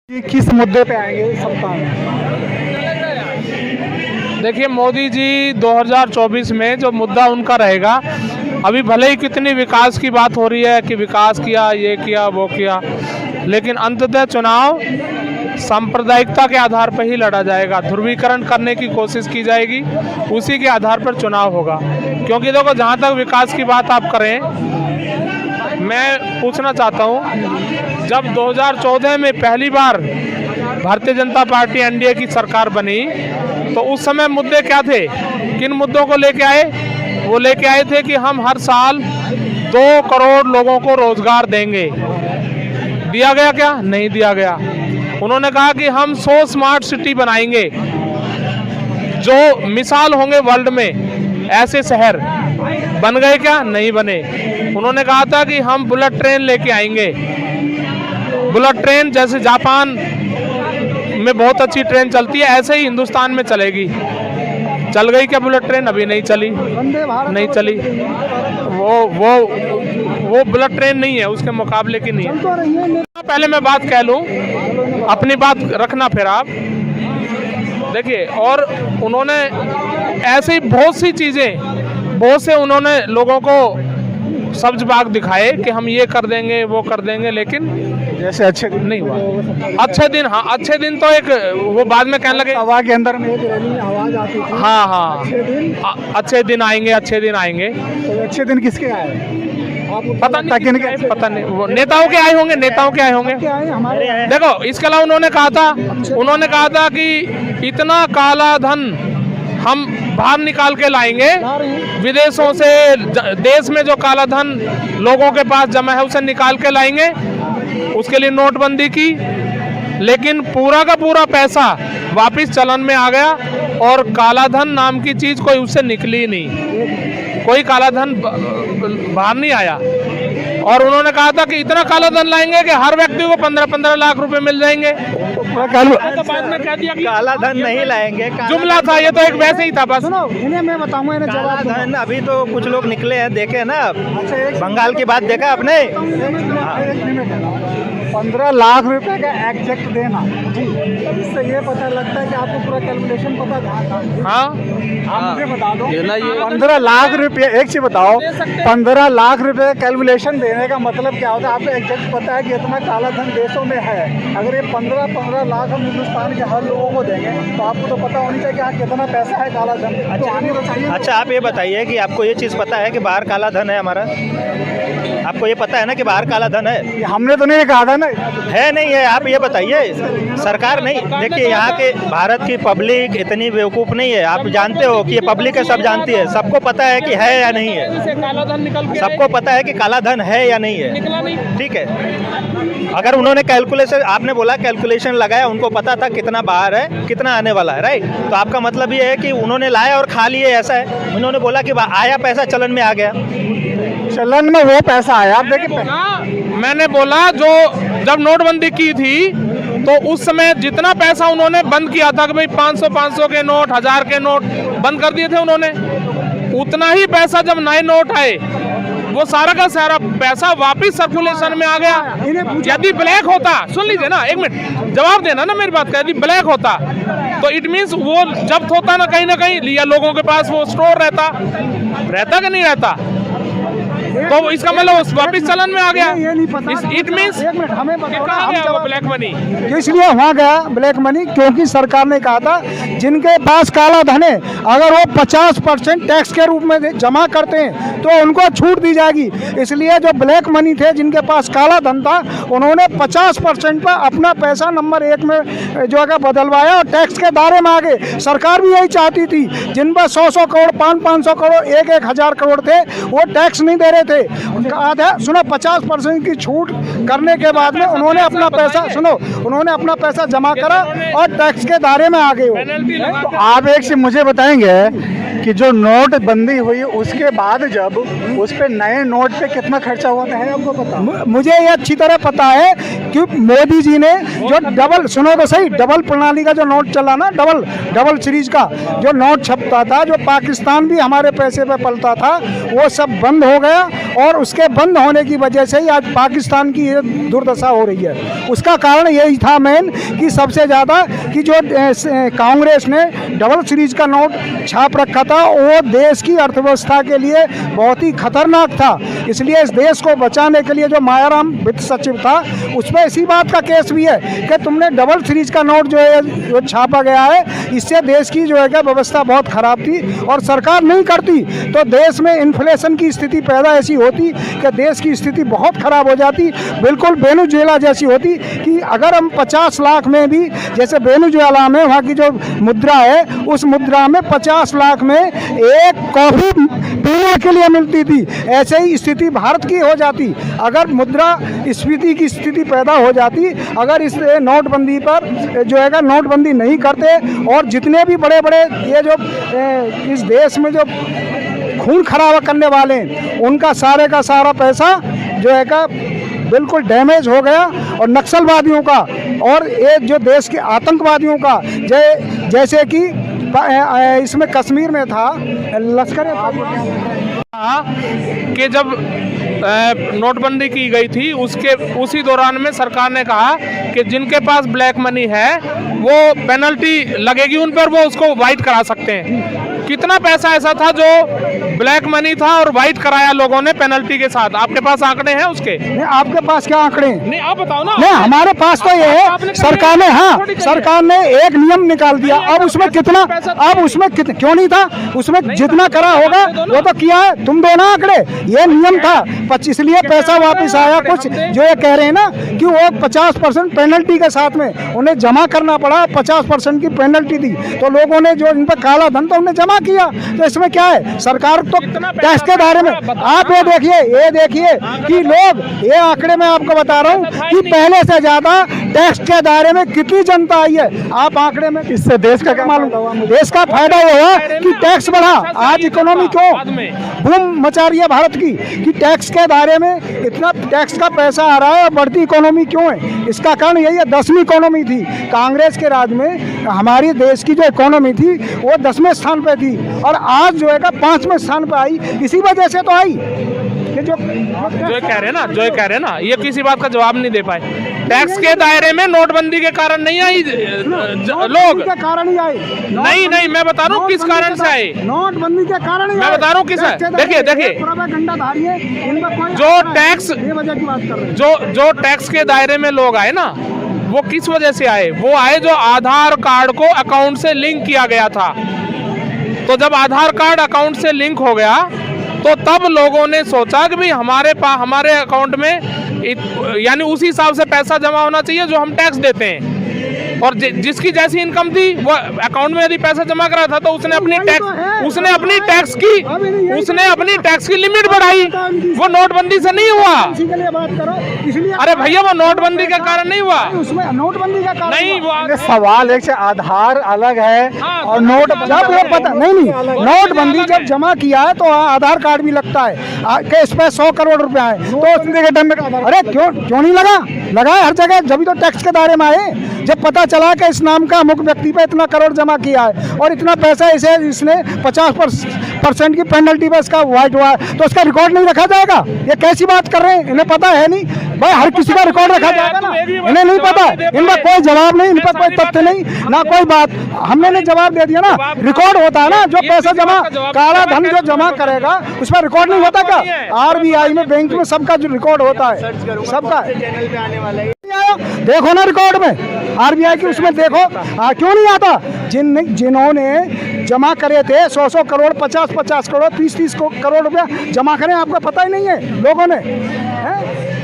कि किस मुद्दे पे आएंगे सत्ता में? देखिए, मोदी जी 2024 में जो मुद्दा उनका रहेगा, अभी भले ही कितनी विकास की बात हो रही है कि विकास किया, ये किया, वो किया, लेकिन अंततः चुनाव सांप्रदायिकता के आधार पर ही लड़ा जाएगा। ध्रुवीकरण करने की कोशिश की जाएगी, उसी के आधार पर चुनाव होगा। क्योंकि देखो, जहाँ तक विकास की बात आप करें, मैं पूछना चाहता हूँ, जब 2014 में पहली बार भारतीय जनता पार्टी एनडीए की सरकार बनी, तो उस समय मुद्दे क्या थे? किन मुद्दों को लेके आए? वो लेके आए थे कि हम हर साल 2 करोड़ लोगों को रोजगार देंगे। दिया गया क्या? नहीं दिया गया। उन्होंने कहा कि हम 100 स्मार्ट सिटी बनाएंगे, जो मिसाल होंगे वर्ल्ड में, ऐसे शहर बन गए क्या? नहीं बने। उन्होंने कहा था कि हम बुलेट ट्रेन लेके आएंगे, बुलेट ट्रेन जैसे जापान में बहुत अच्छी ट्रेन चलती है, ऐसे ही हिंदुस्तान में चलेगी। चल गई क्या बुलेट ट्रेन? अभी नहीं चली, नहीं चली। वो बुलेट ट्रेन नहीं है, उसके मुकाबले की नहीं है। पहले मैं बात कह लूं, अपनी बात रखना फिर आप देखिए। और उन्होंने ऐसे ही बहुत सी चीज़ें, बहुत से उन्होंने लोगों को सब्ज बाग दिखाए कि हम ये कर देंगे, वो कर देंगे, लेकिन जैसे अच्छे दिन नहीं हुआ। अच्छे दिन, हाँ, अच्छे दिन तो एक वो बाद में कहने लगे, हवा के अंदर में एक रैली आवाज आती थी, हाँ हाँ, अच्छे दिन आएंगे, अच्छे दिन आएंगे। तो अच्छे दिन किसके आए? पता नहीं, पता नहीं, वो नेताओं के आए होंगे, नेताओं के आए होंगे। हमारे देखो, इसके अलावा उन्होंने कहा था कि इतना काला धन हम बाहर निकाल के लाएंगे विदेशों से, देश में जो काला धन लोगों के पास जमा है उसे निकाल के लाएंगे। उसके लिए नोटबंदी की, लेकिन पूरा का पूरा पैसा वापस चलन में आ गया और काला धन नाम की चीज कोई उससे निकली नहीं, कोई काला धन बाहर नहीं आया। और उन्होंने कहा था कि इतना काला धन लाएंगे कि हर व्यक्ति को 15-15 लाख रुपए मिल जाएंगे। तो बाद में कह दिया कि काला धन नहीं लाएंगे, जुमला था ये, तो एक वैसे ही था बस। सुनो, इन्हें मैं बताऊंगा, इन्हें काला जवाब धन अभी तो कुछ लोग निकले हैं, देखे ना आप? अच्छा, बंगाल की बात देखा आपने? 15 लाख रुपए का एग्जैक्ट देना, इससे ये पता लगता है कि आपको पूरा कैलकुलेशन पता था। हाँ, आप मुझे बता दो, 15 लाख रुपए, एक चीज बताओ, 15 लाख रुपए कैलकुलेशन देने का मतलब क्या होता है? आपको एग्जैक्ट पता है कि इतना काला धन देशों में है। अगर ये 15 लाख हम हिंदुस्तान के हर लोगों को देंगे, तो आपको तो पता होनी चाहिए कि हाँ कितना पैसा है काला धन। अच्छा, आप ये बताइए कि आपको ये चीज़ पता है कि बाहर काला धन है हमारा? आपको ये पता है ना कि बाहर काला धन है? हमने तो नहीं कहा था ना, है नहीं है, आप ये बताइए। सरकार नहीं, देखिए यहाँ के भारत की पब्लिक इतनी बेवकूफ़ नहीं है। आप जानते हो कि ये पब्लिक है, सब जानती है, सबको पता है कि है या नहीं है, सबको पता है कि काला धन है या नहीं है। ठीक है, अगर उन्होंने कैलकुलेशन, आपने बोला कैलकुलेशन लगाया, उनको पता था कितना बाहर है, कितना आने वाला है, राइट? तो आपका मतलब ये है कि उन्होंने लाया और खा लिए, ऐसा है? उन्होंने बोला कि आया पैसा चलन में आ गया, चलन में वो पैसा आया। आप देखिए, मैंने बोला जो जब नोटबंदी की थी, तो उस समय जितना पैसा उन्होंने बंद किया था कि भाई 500 के नोट, 1000 के नोट बंद कर दिए थे उन्होंने, उतना ही पैसा जब नए नोट आए, वो सारा का सारा पैसा वापस सर्कुलेशन में आ गया। यदि ब्लैक होता, सुन लीजिए ना, एक मिनट जवाब देना ना मेरी बात का, यदि ब्लैक होता तो इट मीन्स वो जब्त होता ना कहीं, लिया लोगों के पास वो स्टोर रहता कि नहीं रहता, तो इसका मतलब वापस चलन में आ गया। ये नहीं पता, इट मीन्स हमें कहाँ गया वो ब्लैक मनी? इसलिए वहाँ गया ब्लैक मनी, क्योंकि सरकार ने कहा था जिनके पास काला धन है, अगर वो 50% टैक्स के रूप में जमा करते हैं तो उनको छूट दी जाएगी। इसलिए जो ब्लैक मनी थे, जिनके पास काला धन था, उन्होंने 50% पर अपना पैसा नंबर 1 में जो है बदलवाया और टैक्स के दायरे में आ गए। सरकार भी यही चाहती थी, जिन पर 100 करोड़, 500 करोड़, 1,000 करोड़ थे, वो टैक्स नहीं दे रहे थे। आधा सुनो, 50% की छूट करने के बाद में उन्होंने अपना पैसा, सुनो, उन्होंने अपना पैसा जमा करा और टैक्स के दायरे में आ गए हो। तो आप एक से मुझे बताएंगे कि जो नोट बंदी हुई उसके बाद जब उस पे नए नोट पे कितना खर्चा हुआ था, है आपको पता? मुझे ये अच्छी तरह पता है कि मोदी जी ने जो डबल, सुनो तो सही, डबल प्रणाली का जो नोट चला ना, डबल सीरीज का जो नोट छपता था, जो पाकिस्तान भी हमारे पैसे पे पलता था, वो सब बंद हो गया। और उसके बंद होने की वजह से ही आज पाकिस्तान की ये दुर्दशा हो रही है। उसका कारण यही था मेन कि सबसे ज़्यादा कि जो कांग्रेस ने डबल सीरीज का नोट छाप रखा था, वो देश की अर्थव्यवस्था के लिए बहुत ही खतरनाक था। इसलिए इस देश को बचाने के लिए जो मायाराम वित्त सचिव था, उसमें इसी बात का केस भी है कि तुमने डबल सीरीज का नोट जो है जो छापा गया है, इससे देश की जो है क्या व्यवस्था बहुत खराब थी। और सरकार नहीं करती तो देश में इन्फ्लेशन की स्थिति पैदा ऐसी होती कि देश की स्थिति बहुत खराब हो जाती, बिल्कुल वेनेजुएला जैसी होती। कि अगर हम 50 लाख में भी, जैसे वेनेजुएला में वहाँ की जो मुद्रा है, उस मुद्रा में 50 लाख में एक कॉफी पीने के लिए मिलती थी, ऐसे ही स्थिति भारत की हो जाती अगर मुद्रा स्फीति की स्थिति पैदा हो जाती। अगर इस नोटबंदी पर जो है नोटबंदी नहीं करते, और जितने भी बड़े बड़े ये जो इस देश में जो खून खराबा करने वाले हैं, उनका सारे का सारा पैसा जो है का बिल्कुल डैमेज हो गया। और नक्सलवादियों का और ये जो देश के आतंकवादियों का, जैसे कि इसमें कश्मीर में था लश्कर कि जब नोटबंदी की गई थी, उसी दौरान में सरकार ने कहा कि जिनके पास ब्लैक मनी है वो पेनल्टी लगेगी उन पर, वो उसको वाइट करा सकते हैं। कितना पैसा ऐसा था जो ब्लैक मनी था और वाइट कराया लोगों ने पेनल्टी के साथ? आपके पास आंकड़े हैं उसके? नहीं, आपके पास क्या आंकड़े हैं? नहीं, आप बताओ ना। नहीं, हमारे पास तो ये है, सरकार ने, हाँ, सरकार ने एक नियम निकाल दिया। अब उसमें कितना, अब उसमें क्यों नहीं था? उसमें जितना करा होगा वो तो किया है। तुम दो ना आंकड़े, ये नियम था 25, इसलिए पैसा वापस आया। कुछ जो ये कह रहे हैं ना कि वो 50% पेनल्टी के साथ में उन्हें जमा करना पड़ा, 50% की पेनल्टी दी, तो लोगों ने जो इन पर काला धन था उन्हें जमा किया। तो इसमें क्या है, सरकार तो टैक्स के दायरे में। आप ये देखिए कि लोग, ये आंकड़े में आपको बता रहा हूँ कि पहले से ज्यादा टैक्स के दायरे में कितनी जनता आई है। आप आंकड़े में, इससे देश का क्या मालूम? देश का फायदा ये हुआ कि टैक्स बढ़ा। आज इकोनॉमी क्यों बूम मचा रही है भारत की, कि टैक्स के दायरे में इतना टैक्स का पैसा आ रहा है और बढ़ती इकोनॉमी क्यों है? इसका कारण यही है, 10वीं इकोनॉमी थी कांग्रेस के राज में। हमारी देश की जो इकोनॉमी थी वो 10वें स्थान पे थी, और आज जो है 5वें स्थान पे आई। इसी वजह से तो आई कि जो कह रहे हैं ना, ये किसी बात का जवाब नहीं दे पाए। टैक्स के दायरे में नोटबंदी के कारण नहीं आई लोग, के कारण ही आए। नहीं, मैं बता रहा हूँ किस कारण से आए। नोटबंदी के कारण ही मैं बता रहा हूँ किस, देखिए जो टैक्स, जो टैक्स के दायरे में लोग आए ना, वो किस वजह से आए? वो आए जो आधार कार्ड को अकाउंट से लिंक किया गया था। तो जब आधार कार्ड अकाउंट से लिंक हो गया तो तब लोगों ने सोचा कि भाई हमारे अकाउंट में यानी उसी हिसाब से पैसा जमा होना चाहिए जो हम टैक्स देते हैं। और जिसकी जैसी इनकम थी वो अकाउंट में यदि पैसा जमा करा था तो उसने अपनी टैक्स की लिमिट बढ़ाई। वो नोटबंदी से नहीं हुआ। अरे भैया, वो नोटबंदी का कारण नहीं हुआ। उसमें नोटबंदी का कारण नहीं, वो सवाल है कि आधार अलग है और नोट जब ये पता नहीं, नोटबंदी जब जमा किया है तो आधार कार्ड भी लगता है कि इस पे 100 करोड़ रुपए आए तो अरे क्यों नहीं लगा है हर जगह, जब तो टैक्स के दायरे में आए। जब पता चला कि इस नाम का अमुक व्यक्ति पे इतना करोड़ जमा किया है और इतना पैसा इसने 50% की पेनल्टी पे इसका वाइट हुआ है, तो उसका रिकॉर्ड नहीं रखा जाएगा? ये कैसी बात कर रहे हैं? इन्हें पता है नहीं भाई, हर किसी का रिकॉर्ड रखा जाएगा ना? इन्हें नहीं पता, इनका कोई जवाब नहीं, इन पर कोई तथ्य नहीं ना कोई बात। हमने जवाब दे दिया ना, रिकॉर्ड होता है ना, जो पैसा जमा, काला धन जो जमा करेगा उस पर रिकॉर्ड नहीं होता क्या? RBI में, बैंक में सबका जो रिकॉर्ड होता है, सबका देखो ना रिकॉर्ड में, RBI की उसमें देखो। क्यों नहीं आता? जिन्होंने जमा करे थे 100 करोड़, 50 करोड़, 30 करोड़ रुपया जमा करें, आपको पता ही नहीं है लोगों ने,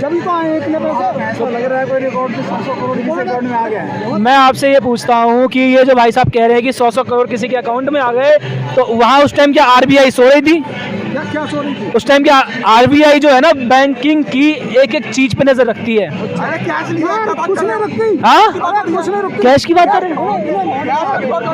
जब तो आए इतने पैसे। लग रहा है कोई रिकॉर्ड 100 करोड़ किसी अकाउंट में आ गया है। मैं आपसे ये पूछता हूँ कि ये जो भाई साहब कह रहे हैं कि 100 करोड़ किसी के अकाउंट में आ गए, तो वहाँ उस टाइम क्या RBI सो रही थी? क्या चोरी थी? उस टाइम की आरबीआई जो है ना बैंकिंग की एक एक चीज पे नजर रखती है। कुछ नहीं रखती। हाँ कुछ नहीं रखती। कैश की बात कर रहे हैं,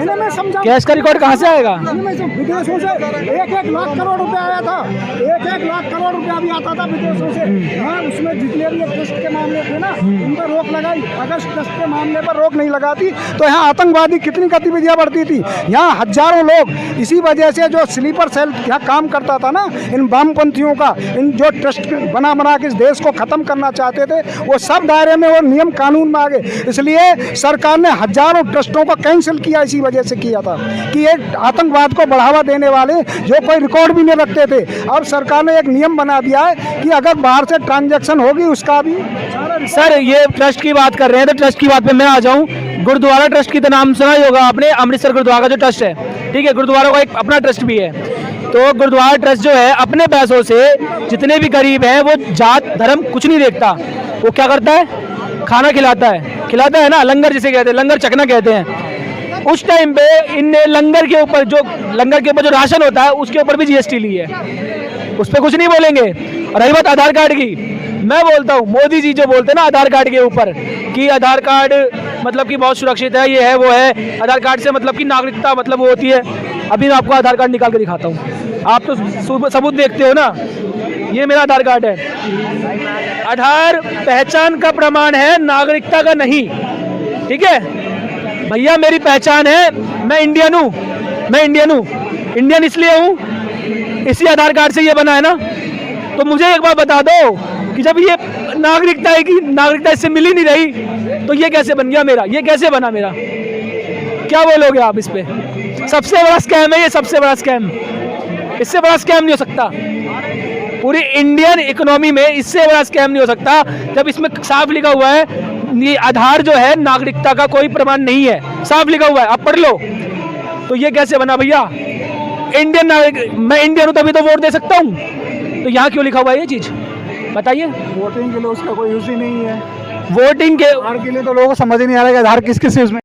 इन्हें मैं समझा, कैश का रिकॉर्ड कहाँ से आएगा? विदेशों से 1-1 लाख करोड़ रुपया आया था, 1-1 लाख करोड़ रुपया भी आता था विदेशों से। हाँ, उसमें जितने भी ट्रस्ट के मामले थे ना, उन पर रोक लगाई। अगर ट्रस्ट के मामले पर रोक नहीं लगाती तो यहाँ आतंकवादी कितनी गतिविधियाँ बढ़ती थी। यहाँ हजारों लोग, इसी वजह से जो स्लीपर सेल यहाँ काम करता था ना, इन वामपंथियों का, इन जो ट्रस्ट बना के इस देश को खत्म करना चाहते थे, वो सब दायरे में वो नियम कानून में आ गए। इसलिए सरकार ने हजारों ट्रस्टों को कैंसिल किया, इसी वजह से किया था कि ये आतंकवाद को बढ़ावा देने वाले जो कोई रिकॉर्ड भी नहीं रखते थे, अब सरकार ने एक नियम बना दिया है कि अगर बाहर से ट्रांजैक्शन होगी उसका भी। सर ये ट्रस्ट की बात कर रहे हैं तो ट्रस्ट की बात पे मैं आ जाऊं। गुरुद्वारा ट्रस्ट की तो नाम सुना ही होगा आपने, अमृतसर गुरुद्वारा का जो ट्रस्ट है, ठीक है, गुरुद्वारा का एक अपना ट्रस्ट भी है। तो गुरुद्वारा ट्रस्ट जो है अपने पैसों से जितने भी गरीब हैं, वो जात धर्म कुछ नहीं देखता, वो क्या करता है, खाना खिलाता है ना, लंगर जिसे कहते हैं, लंगर चखना कहते हैं। उस टाइम पे इनने लंगर के ऊपर जो राशन होता है उसके ऊपर भी जीएसटी ली है, उस पर कुछ नहीं बोलेंगे। और रही बात आधार कार्ड की, मैं बोलता हूँ मोदी जी जो बोलते हैं ना आधार कार्ड के ऊपर कि आधार कार्ड मतलब कि बहुत सुरक्षित है, ये है वो है, आधार कार्ड से मतलब कि नागरिकता मतलब वो होती है। अभी मैं आपको आधार कार्ड निकाल के दिखाता हूँ, आप तो सबूत देखते हो ना, ये मेरा आधार कार्ड है। आधार पहचान का प्रमाण है, नागरिकता का नहीं, ठीक है भैया, मेरी पहचान है, मैं इंडियन हूँ, इंडियन इसलिए हूँ, इसी आधार कार्ड से ये बना है ना। तो मुझे एक बात बता दो कि जब ये नागरिकता है कि नागरिकता इससे मिल ही नहीं रही, तो ये कैसे बन गया मेरा, ये कैसे बना मेरा, क्या बोलोगे आप इस पे? सबसे बड़ा स्कैम है ये, सबसे बड़ा स्कैम, इससे बड़ा स्कैम नहीं हो सकता पूरी इंडियन इकोनॉमी में, इससे बड़ा स्कैम नहीं हो सकता। जब इसमें साफ लिखा हुआ है ये आधार जो है नागरिकता का कोई प्रमाण नहीं है, साफ लिखा हुआ है, आप पढ़ लो। तो ये कैसे बना भैया? इंडियन नागरिक, मैं इंडियन हूँ तभी तो वोट दे सकता हूँ, तो यहाँ क्यों लिखा हुआ है ये चीज़ बताइए? वोटिंग के लिए उसका कोई यूज ही नहीं है। वोटिंग के आधार के लिए तो लोगों को समझ ही नहीं आ रहा है कि आधार किस किस यूज में